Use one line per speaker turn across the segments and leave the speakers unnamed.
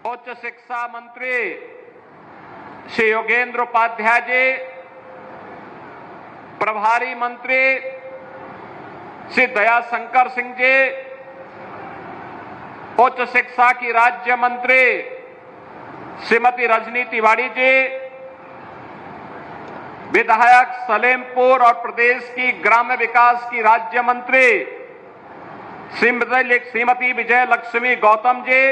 उच्च शिक्षा मंत्री श्री योगेंद्र उपाध्याय जी, प्रभारी मंत्री श्री दयाशंकर सिंह जी, उच्च शिक्षा की राज्य मंत्री श्रीमती रजनी तिवारी जी, विधायक सलेमपुर और प्रदेश की ग्राम्य विकास की राज्य मंत्री श्रीमती विजय लक्ष्मी गौतम जी,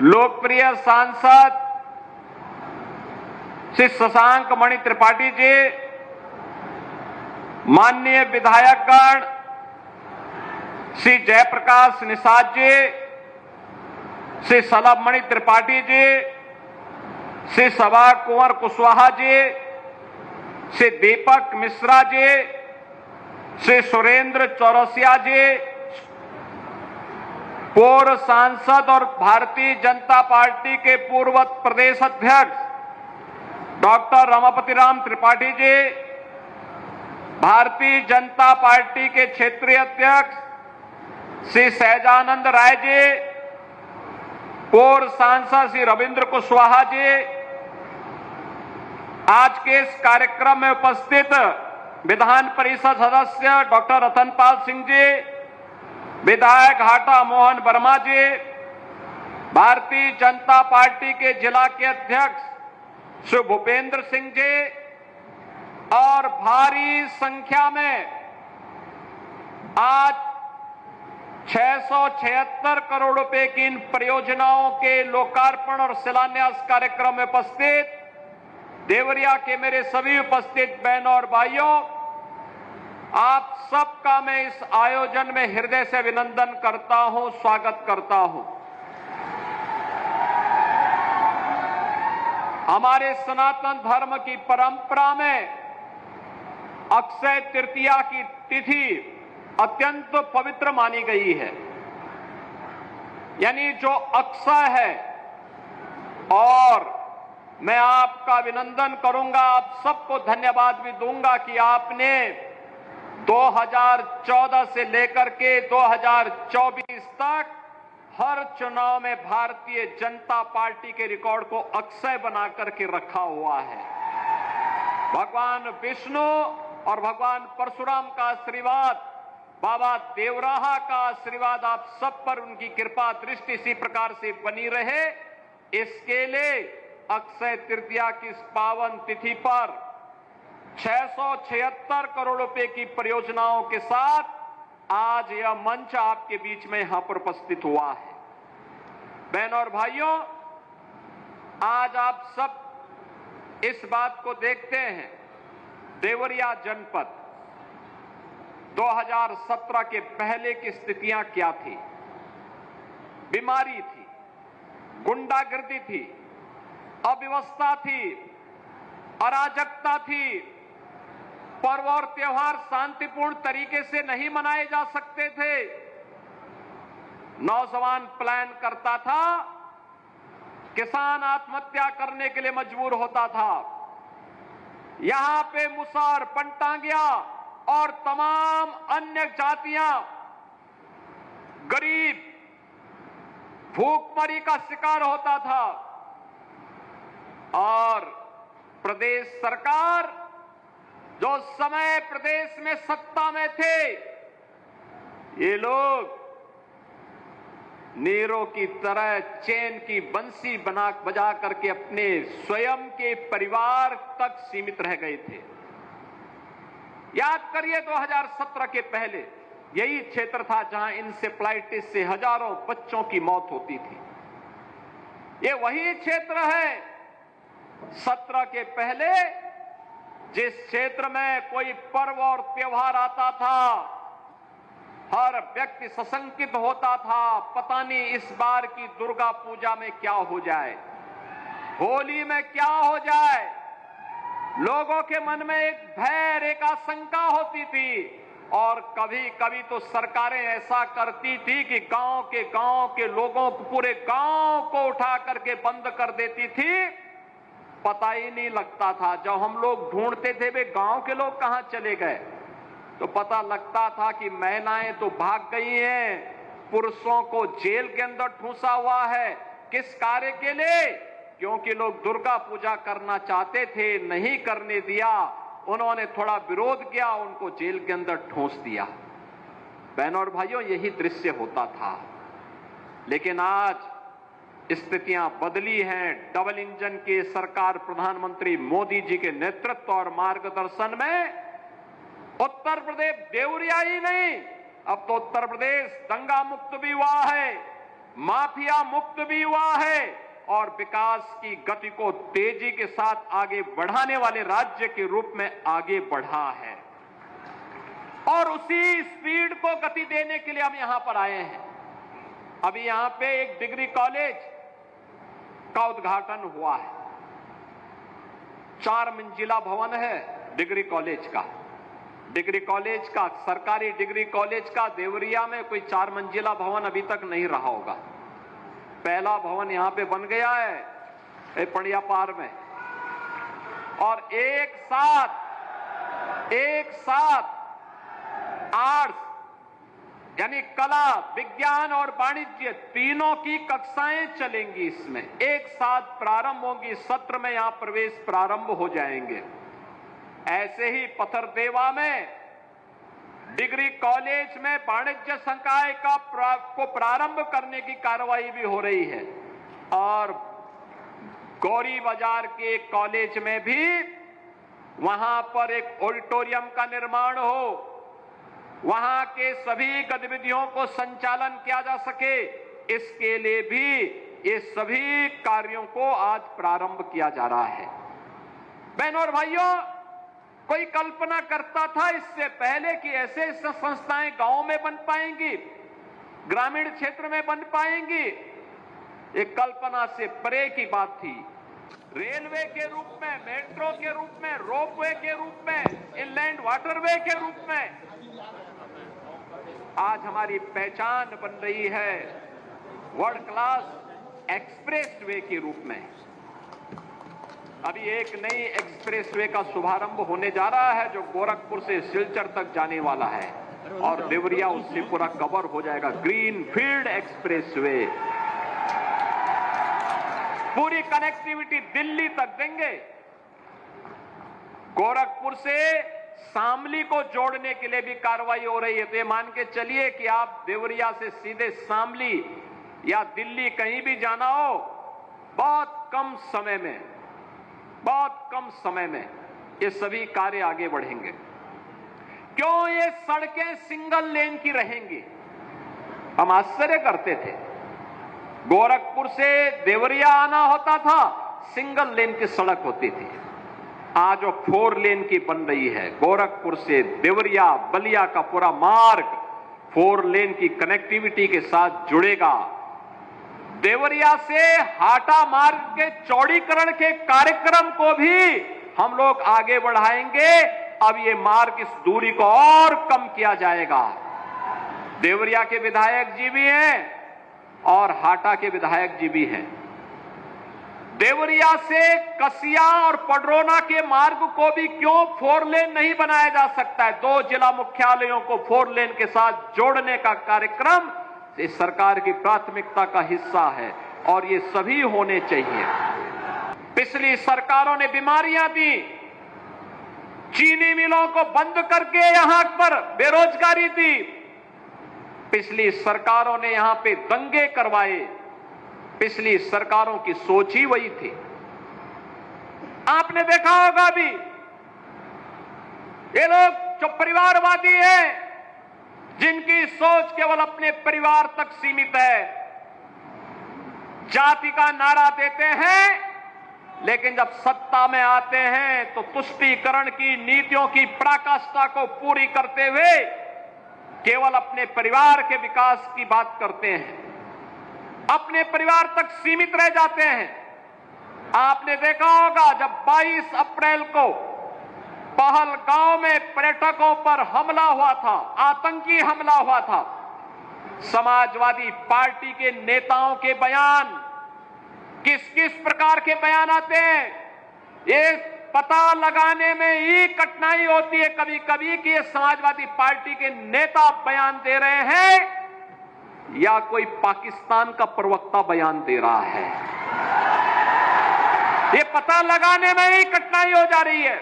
लोकप्रिय सांसद श्री शशांक मणि त्रिपाठी जी, माननीय विधायकगण श्री जयप्रकाश निषाद जी, श्री सलभ मणि त्रिपाठी जी, श्री सभा कुंवर कुशवाहा जी, श्री दीपक मिश्रा जी, श्री सुरेंद्र चौरसिया जी, पूर्व सांसद और भारतीय जनता पार्टी के पूर्व प्रदेश अध्यक्ष डॉक्टर रमापति राम त्रिपाठी जी, भारतीय जनता पार्टी के क्षेत्रीय अध्यक्ष श्री सहजानंद राय जी, पूर्व सांसद श्री रविंद्र कुशवाहा जी, आज के इस कार्यक्रम में उपस्थित विधान परिषद सदस्य डॉक्टर रतनपाल सिंह जी, विधायक हाटा मोहन वर्मा जी, भारतीय जनता पार्टी के जिला के अध्यक्ष श्री भूपेंद्र सिंह जी और भारी संख्या में आज 676 करोड़ रुपए की इन परियोजनाओं के लोकार्पण और शिलान्यास कार्यक्रम में उपस्थित देवरिया के मेरे सभी उपस्थित बहनों और भाइयों, आप सबका मैं इस आयोजन में हृदय से अभिनंदन करता हूं, स्वागत करता हूं। हमारे सनातन धर्म की परंपरा में अक्षय तृतीया की तिथि अत्यंत पवित्र मानी गई है। यानी जो अक्षय है, और मैं आपका अभिनंदन करूंगा, आप सबको धन्यवाद भी दूंगा कि आपने 2014 से लेकर के 2024 तक हर चुनाव में भारतीय जनता पार्टी के रिकॉर्ड को अक्षय बना करके रखा हुआ है। भगवान विष्णु और भगवान परशुराम का आशीर्वाद, बाबा देवराहा का आशीर्वाद आप सब पर, उनकी कृपा दृष्टि इसी प्रकार से बनी रहे, इसके लिए अक्षय तृतीया की इस पावन तिथि पर 676 करोड़ रुपए की परियोजनाओं के साथ आज यह मंच आपके बीच में यहां पर उपस्थित हुआ है। बहनों और भाइयों, आज आप सब इस बात को देखते हैं, देवरिया जनपद 2017 के पहले की स्थितियां क्या थी। बीमारी थी, गुंडागर्दी थी, अव्यवस्था थी, अराजकता थी, पर्व और त्योहार शांतिपूर्ण तरीके से नहीं मनाए जा सकते थे। नौजवान प्लान करता था, किसान आत्महत्या करने के लिए मजबूर होता था। यहां पे मुसहर, पंटांगिया और तमाम अन्य जातियां गरीब भूखमरी का शिकार होता था, और प्रदेश सरकार जो समय प्रदेश में सत्ता में थे, ये लोग नीरों की तरह चैन की बंसी बजा करके अपने स्वयं के परिवार तक सीमित रह गए थे। याद करिए 2017 के पहले यही क्षेत्र था जहां इंसेफ्लाइटिस से हजारों बच्चों की मौत होती थी। ये वही क्षेत्र है 17 के पहले जिस क्षेत्र में कोई पर्व और त्योहार आता था, हर व्यक्ति सशंकित होता था, पता नहीं इस बार की दुर्गा पूजा में क्या हो जाए, होली में क्या हो जाए। लोगों के मन में एक भय, एक आशंका होती थी, और कभी कभी तो सरकारें ऐसा करती थी कि गांव के लोगों को, पूरे गांव को उठा करके बंद कर देती थी। पता ही नहीं लगता था। जब हम लोग ढूंढते थे वे गांव के लोग कहां चले गए, तो पता लगता था कि महिलाएं तो भाग गई हैं, पुरुषों को जेल के अंदर ठूंसा हुआ है। किस कार्य के लिए? क्योंकि लोग दुर्गा पूजा करना चाहते थे, नहीं करने दिया, उन्होंने थोड़ा विरोध किया, उनको जेल के अंदर ठूंस दिया। बहनों और भाइयों, यही दृश्य होता था। लेकिन आज स्थितियां बदली हैं। डबल इंजन की सरकार प्रधानमंत्री मोदी जी के नेतृत्व और मार्गदर्शन में उत्तर प्रदेश देवरिया ही नहीं, अब तो उत्तर प्रदेश दंगा मुक्त भी हुआ है, माफिया मुक्त भी हुआ है और विकास की गति को तेजी के साथ आगे बढ़ाने वाले राज्य के रूप में आगे बढ़ा है। और उसी स्पीड को गति देने के लिए हम यहां पर आए हैं। अभी यहां पे एक डिग्री कॉलेज का उद्घाटन हुआ है। 4 मंजिला भवन है डिग्री कॉलेज का। डिग्री कॉलेज का, सरकारी डिग्री कॉलेज का देवरिया में कोई 4 मंजिला भवन अभी तक नहीं रहा होगा। पहला भवन यहां पे बन गया है पड़िया पार में। और एक साथ आर्ट्स यानी कला, विज्ञान और वाणिज्य तीनों की कक्षाएं चलेंगी। इसमें एक साथ प्रारंभ होंगी, सत्र में यहां प्रवेश प्रारंभ हो जाएंगे। ऐसे ही पथरदेवा में डिग्री कॉलेज में वाणिज्य संकाय को प्रारंभ करने की कार्रवाई भी हो रही है। और गौरी बाजार के कॉलेज में भी वहां पर एक ऑडिटोरियम का निर्माण हो, वहां के सभी गतिविधियों को संचालन किया जा सके, इसके लिए भी ये सभी कार्यों को आज प्रारंभ किया जा रहा है। बहनों और भाइयों, कोई कल्पना करता था इससे पहले कि ऐसे संस्थाएं गांव में बन पाएंगी, ग्रामीण क्षेत्र में बन पाएंगी? एक कल्पना से परे की बात थी। रेलवे के रूप में, मेट्रो के रूप में, रोपवे के रूप में, इनलैंड वाटरवे के रूप में आज हमारी पहचान बन रही है वर्ल्ड क्लास एक्सप्रेसवे के रूप में। अभी एक नई एक्सप्रेसवे का शुभारंभ होने जा रहा है जो गोरखपुर से सिलचर तक जाने वाला है और देवरिया उससे पूरा कवर हो जाएगा। ग्रीन फील्ड एक्सप्रेसवे पूरी कनेक्टिविटी दिल्ली तक देंगे। गोरखपुर से शामली को जोड़ने के लिए भी कार्रवाई हो रही है। तो ये मान के चलिए कि आप देवरिया से सीधे शामली या दिल्ली कहीं भी जाना हो, बहुत कम समय में ये सभी कार्य आगे बढ़ेंगे। क्यों ये सड़कें सिंगल लेन की रहेंगी? हम आश्चर्य करते थे। गोरखपुर से देवरिया आना होता था, सिंगल लेन की सड़क होती थी। आज वो 4 लेन की बन रही है। गोरखपुर से देवरिया बलिया का पूरा मार्ग 4 लेन की कनेक्टिविटी के साथ जुड़ेगा। देवरिया से हाटा मार्ग के चौड़ीकरण के कार्यक्रम को भी हम लोग आगे बढ़ाएंगे। अब ये मार्ग, इस दूरी को और कम किया जाएगा। देवरिया के विधायक जी भी हैं और हाटा के विधायक जी भी हैं। देवरिया से कसिया और पडरौना के मार्ग को भी क्यों 4 लेन नहीं बनाया जा सकता है? 2 जिला मुख्यालयों को 4 लेन के साथ जोड़ने का कार्यक्रम इस सरकार की प्राथमिकता का हिस्सा है और ये सभी होने चाहिए। पिछली सरकारों ने बीमारियां दी, चीनी मिलों को बंद करके यहां पर बेरोजगारी दी, पिछली सरकारों ने यहां पे दंगे करवाए, पिछली सरकारों की सोच ही वही थी। आपने देखा होगा भी, ये लोग जो परिवारवादी हैं, जिनकी सोच केवल अपने परिवार तक सीमित है, जाति का नारा देते हैं, लेकिन जब सत्ता में आते हैं तो तुष्टीकरण की नीतियों की पराकाष्ठा को पूरी करते हुए केवल अपने परिवार के विकास की बात करते हैं, अपने परिवार तक सीमित रह जाते हैं। आपने देखा होगा जब 22 अप्रैल को पहलगांव में पर्यटकों पर हमला हुआ था, आतंकी हमला हुआ था, समाजवादी पार्टी के नेताओं के बयान, किस किस प्रकार के बयान आते हैं, ये पता लगाने में ही कठिनाई होती है कभी कभी कि ये समाजवादी पार्टी के नेता बयान दे रहे हैं या कोई पाकिस्तान का प्रवक्ता बयान दे रहा है? ये पता लगाने में ही कठिनाई हो जा रही है।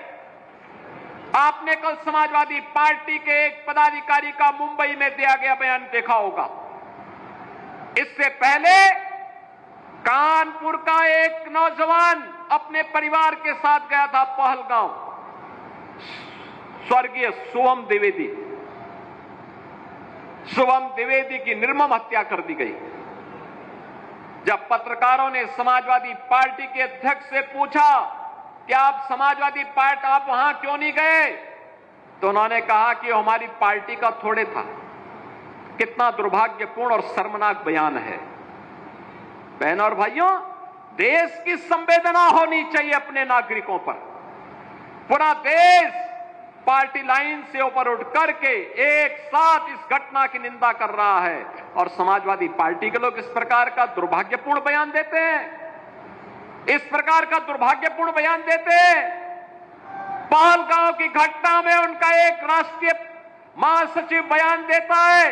आपने कल समाजवादी पार्टी के एक पदाधिकारी का मुंबई में दिया गया बयान देखा होगा। इससे पहले कानपुर का एक नौजवान अपने परिवार के साथ गया था पहलगांव, स्वर्गीय शुभम द्विवेदी की निर्मम हत्या कर दी गई। जब पत्रकारों ने समाजवादी पार्टी के अध्यक्ष से पूछा कि आप समाजवादी पार्टी आप वहां क्यों नहीं गए, तो उन्होंने कहा कि हमारी पार्टी का थोड़े था। कितना दुर्भाग्यपूर्ण और शर्मनाक बयान है। बहनों और भाइयों, देश की संवेदना होनी चाहिए अपने नागरिकों पर। पूरा देश पार्टी लाइन से ऊपर उठ करके एक साथ इस घटना की निंदा कर रहा है और समाजवादी पार्टी के लोग इस प्रकार का दुर्भाग्यपूर्ण बयान देते हैं, इस प्रकार का दुर्भाग्यपूर्ण बयान देते हैं। पहलगांव की घटना में उनका एक राष्ट्रीय महासचिव बयान देता है,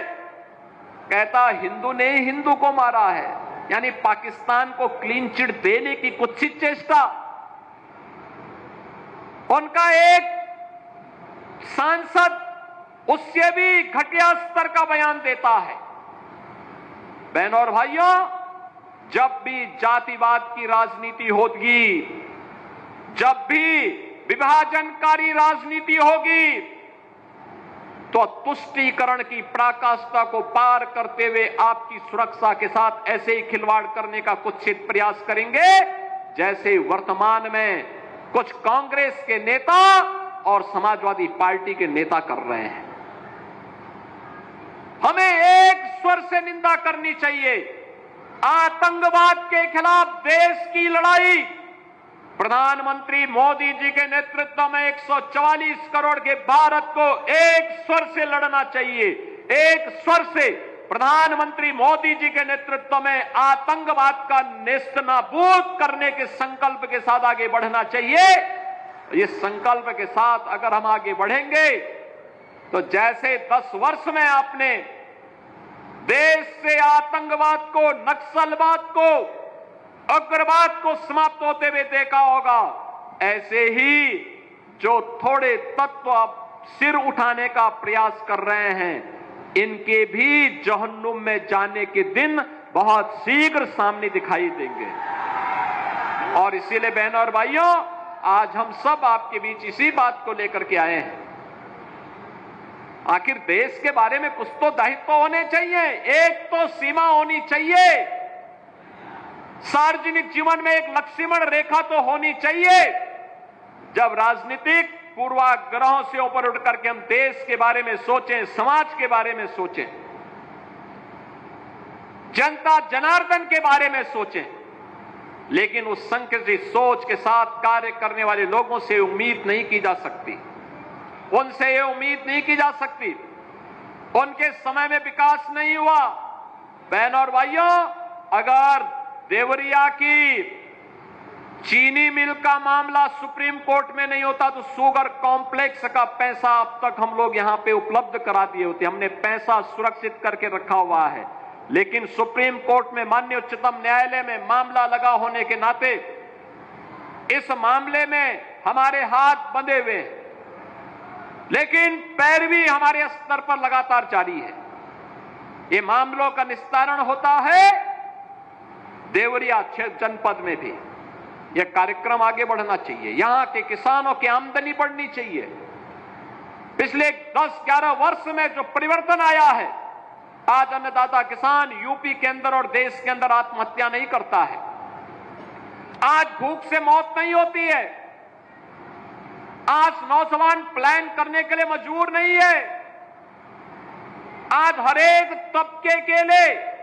कहता हिंदू ने हिंदू को मारा है, यानी पाकिस्तान को क्लीन चिट देने की कुत्सित चेष्टा। उनका एक सांसद उससे भी घटिया स्तर का बयान देता है। बहनों और भाइयों, जब भी जातिवाद की राजनीति होगी, जब भी विभाजनकारी राजनीति होगी, तो तुष्टीकरण की पराकाष्ठा को पार करते हुए आपकी सुरक्षा के साथ ऐसे ही खिलवाड़ करने का कुत्सित प्रयास करेंगे जैसे वर्तमान में कुछ कांग्रेस के नेता और समाजवादी पार्टी के नेता कर रहे हैं। हमें एक स्वर से निंदा करनी चाहिए। आतंकवाद के खिलाफ देश की लड़ाई प्रधानमंत्री मोदी जी के नेतृत्व में 144 करोड़ के भारत को एक स्वर से लड़ना चाहिए। एक स्वर से प्रधानमंत्री मोदी जी के नेतृत्व में आतंकवाद का नेस्तनाबूद करने के संकल्प के साथ आगे बढ़ना चाहिए। इस संकल्प के साथ अगर हम आगे बढ़ेंगे तो जैसे 10 वर्ष में आपने देश से आतंकवाद को, नक्सलवाद को, उग्रवाद को समाप्त होते हुए देखा होगा, ऐसे ही जो थोड़े तत्व अब सिर उठाने का प्रयास कर रहे हैं, इनके भी जहन्नुम में जाने के दिन बहुत शीघ्र सामने दिखाई देंगे। और इसीलिए बहनों और भाइयों, आज हम सब आपके बीच इसी बात को लेकर के आए हैं। आखिर देश के बारे में कुछ तो दायित्व होने चाहिए, एक तो सीमा होनी चाहिए, सार्वजनिक जीवन में एक लक्ष्मण रेखा तो होनी चाहिए। जब राजनीतिक पूर्वाग्रहों से ऊपर उठ करके हम देश के बारे में सोचें, समाज के बारे में सोचें, जनता जनार्दन के बारे में सोचें, लेकिन उस संकुचित सोच के साथ कार्य करने वाले लोगों से उम्मीद नहीं की जा सकती, उनसे ये उम्मीद नहीं की जा सकती। उनके समय में विकास नहीं हुआ। बहनों और भाइयों, अगर देवरिया की चीनी मिल का मामला सुप्रीम कोर्ट में नहीं होता तो शुगर कॉम्प्लेक्स का पैसा अब तक हम लोग यहां पे उपलब्ध करा दिए होते। हमने पैसा सुरक्षित करके रखा हुआ है, लेकिन सुप्रीम कोर्ट में, माननीय उच्चतम न्यायालय में मामला लगा होने के नाते इस मामले में हमारे हाथ बंधे हुए हैं, लेकिन पैरवी हमारे स्तर पर लगातार जारी है। ये मामलों का निस्तारण होता है देवरिया जनपद में भी। यह कार्यक्रम आगे बढ़ना चाहिए। यहां के किसानों की आमदनी बढ़नी चाहिए। पिछले 10-11 वर्ष में जो परिवर्तन आया है, आज अन्नदाता किसान यूपी के अंदर और देश के अंदर आत्महत्या नहीं करता है। आज भूख से मौत नहीं होती है। आज नौजवान प्लान करने के लिए मजबूर नहीं है। आज हरेक तबके के लिए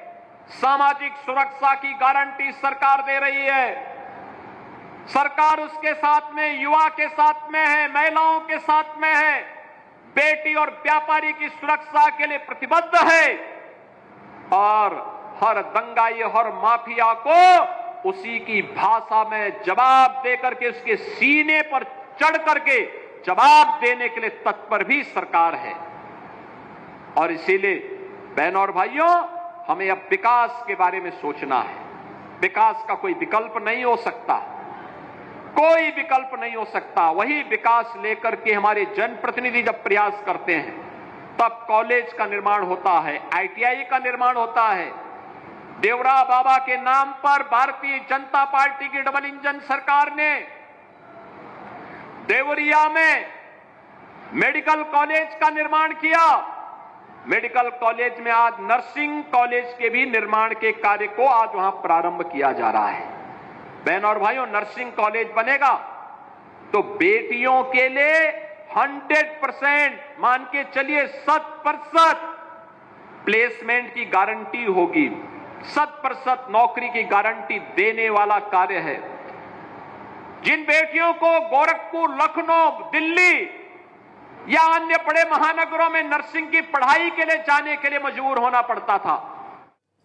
सामाजिक सुरक्षा की गारंटी सरकार दे रही है। सरकार उसके साथ में, युवा के साथ में है, महिलाओं के साथ में है, बेटी और व्यापारी की सुरक्षा के लिए प्रतिबद्ध है और हर दंगाई, हर माफिया को उसी की भाषा में जवाब देकर के उसके सीने पर चढ़ करके जवाब देने के लिए तत्पर भी सरकार है। और इसीलिए बहनों और भाइयों, हमें अब विकास के बारे में सोचना है। विकास का कोई विकल्प नहीं हो सकता, कोई विकल्प नहीं हो सकता। वही विकास लेकर के हमारे जनप्रतिनिधि जब प्रयास करते हैं तब कॉलेज का निर्माण होता है, ITI का निर्माण होता है। देवरा बाबा के नाम पर भारतीय जनता पार्टी की डबल इंजन सरकार ने देवरिया में मेडिकल कॉलेज का निर्माण किया। मेडिकल कॉलेज में आज नर्सिंग कॉलेज के भी निर्माण के कार्य को आज वहां प्रारंभ किया जा रहा है। बहन और भाइयों, नर्सिंग कॉलेज बनेगा तो बेटियों के लिए 100% मान के चलिए 100% प्लेसमेंट की गारंटी होगी, 100% नौकरी की गारंटी देने वाला कार्य है। जिन बेटियों को गोरखपुर, लखनऊ, दिल्ली या अन्य बड़े महानगरों में नर्सिंग की पढ़ाई के लिए जाने के लिए मजबूर होना पड़ता था,